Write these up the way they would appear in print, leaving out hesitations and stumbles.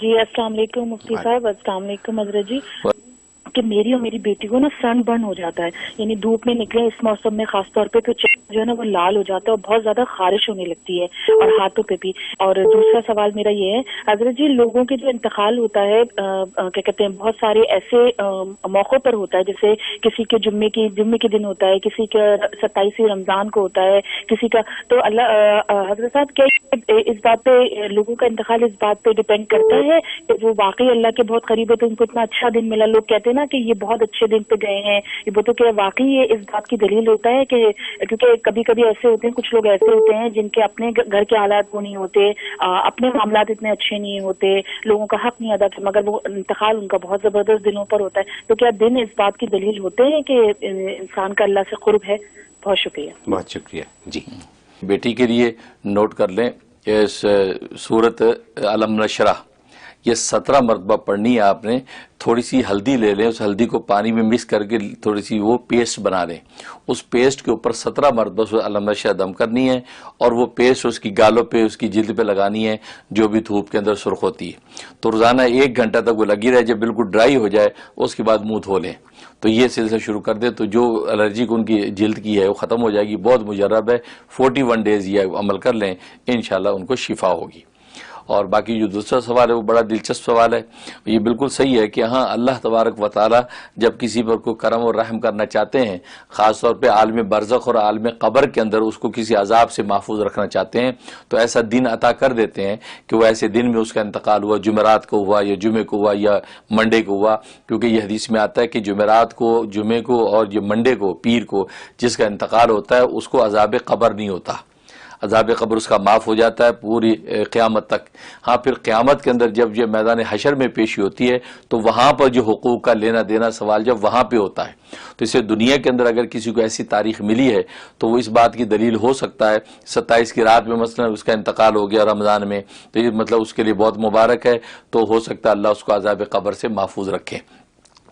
جی السلام علیکم مفتی صاحب، السلام علیکم حضرت جی. کہ میری اور میری بیٹی کو نا سن برن ہو جاتا ہے، یعنی دھوپ میں نکلے اس موسم میں خاص طور پہ تو چہرہ جو ہے نا وہ لال ہو جاتا ہے اور بہت زیادہ خارش ہونے لگتی ہے اور ہاتھوں پہ بھی. اور دوسرا سوال میرا یہ ہے حضرت جی، لوگوں کے جو انتقال ہوتا ہے کیا کہتے ہیں، بہت سارے ایسے موقعوں پر ہوتا ہے، جیسے کسی کے جمعے کے دن ہوتا ہے، کسی کا 27 رمضان کو ہوتا ہے، کسی کا تو اللہ حضرت صاحب کیا اس بات پہ لوگوں کا انتقال اس بات پہ ڈیپینڈ کرتا ہے کہ وہ واقعی اللہ کے بہت قریب ہے تو ان کو اتنا اچھا دن ملا؟ لوگ کہتے ہیں نا کہ یہ بہت اچھے دن پہ گئے ہیں، یہ بہت کہ واقعی یہ اس بات کی دلیل ہوتا ہے کہ کیونکہ کبھی کبھی ایسے ہوتے ہیں، کچھ لوگ ایسے ہوتے ہیں جن کے اپنے گھر کے حالات وہ نہیں ہوتے، اپنے معاملات اتنے اچھے نہیں ہوتے، لوگوں کا حق نہیں ادا کرتے، مگر وہ انتقال ان کا بہت زبردست دنوں پر ہوتا ہے. تو کیا دن اس بات کی دلیل ہوتے ہیں کہ انسان کا اللہ سے قرب ہے؟ بہت شکریہ. بہت شکریہ. جی بیٹی کے لیے نوٹ کر لیں، اس سورت علم نشرح یہ 17 مرتبہ پڑھنی ہے آپ نے. تھوڑی سی ہلدی لے لیں، اس ہلدی کو پانی میں مکس کر کے تھوڑی سی وہ پیسٹ بنا لیں، اس پیسٹ کے اوپر 17 مرتبہ اس علم نشرح دم کرنی ہے اور وہ پیسٹ اس کی گالوں پہ، اس کی جلد پہ لگانی ہے جو بھی دھوپ کے اندر سرخ ہوتی ہے. تو روزانہ 1 گھنٹہ تک وہ لگی رہے، جب بالکل ڈرائی ہو جائے اس کے بعد منہ دھو لیں. تو یہ سلسلہ شروع کر دیں تو جو الرجی کو ان کی جلد کی ہے وہ ختم ہو جائے گی. بہت مجرب ہے، 41 ڈیز یہ عمل کر لیں، انشاءاللہ ان کو شفا ہوگی. اور باقی جو دوسرا سوال ہے وہ بڑا دلچسپ سوال ہے. یہ بالکل صحیح ہے کہ ہاں اللہ تبارک و تعالی جب کسی پر کوئی کرم اور رحم کرنا چاہتے ہیں، خاص طور پہ عالم برزخ اور عالم قبر کے اندر اس کو کسی عذاب سے محفوظ رکھنا چاہتے ہیں، تو ایسا دن عطا کر دیتے ہیں کہ وہ ایسے دن میں اس کا انتقال ہوا، جمعرات کو ہوا یا جمعے کو ہوا یا منڈے کو ہوا. کیونکہ یہ حدیث میں آتا ہے کہ جمعرات کو، جمعے کو اور یہ منڈے کو، پیر کو جس کا انتقال ہوتا ہے اس کو عذاب قبر نہیں ہوتا، عذاب قبر اس کا معاف ہو جاتا ہے پوری قیامت تک. ہاں پھر قیامت کے اندر جب یہ میدان حشر میں پیشی ہوتی ہے تو وہاں پر جو حقوق کا لینا دینا سوال جب وہاں پہ ہوتا ہے، تو اسے دنیا کے اندر اگر کسی کو ایسی تاریخ ملی ہے تو وہ اس بات کی دلیل ہو سکتا ہے 27 کی رات میں مثلا اس کا انتقال ہو گیا رمضان میں، تو یہ مطلب اس کے لیے بہت مبارک ہے. تو ہو سکتا ہے اللہ اس کو عذاب قبر سے محفوظ رکھے.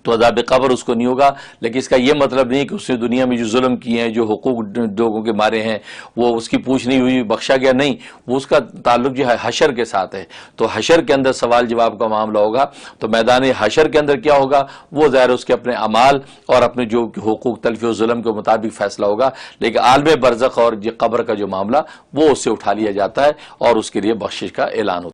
تو عذاب قبر اس کو نہیں ہوگا، لیکن اس کا یہ مطلب نہیں کہ اس نے دنیا میں جو ظلم کیے ہیں، جو حقوق لوگوں کے مارے ہیں، وہ اس کی پوچھ نہیں ہوئی، بخشا گیا، نہیں. وہ اس کا تعلق جو ہے حشر کے ساتھ ہے. تو حشر کے اندر سوال جواب کا معاملہ ہوگا، تو میدان حشر کے اندر کیا ہوگا وہ ظاہر اس کے اپنے اعمال اور اپنے جو حقوق تلفی و ظلم کے مطابق فیصلہ ہوگا. لیکن عالم برزخ اور قبر کا جو معاملہ وہ اس سے اٹھا لیا جاتا ہے اور اس کے لیے بخشش کا اعلان ہوتا ہے.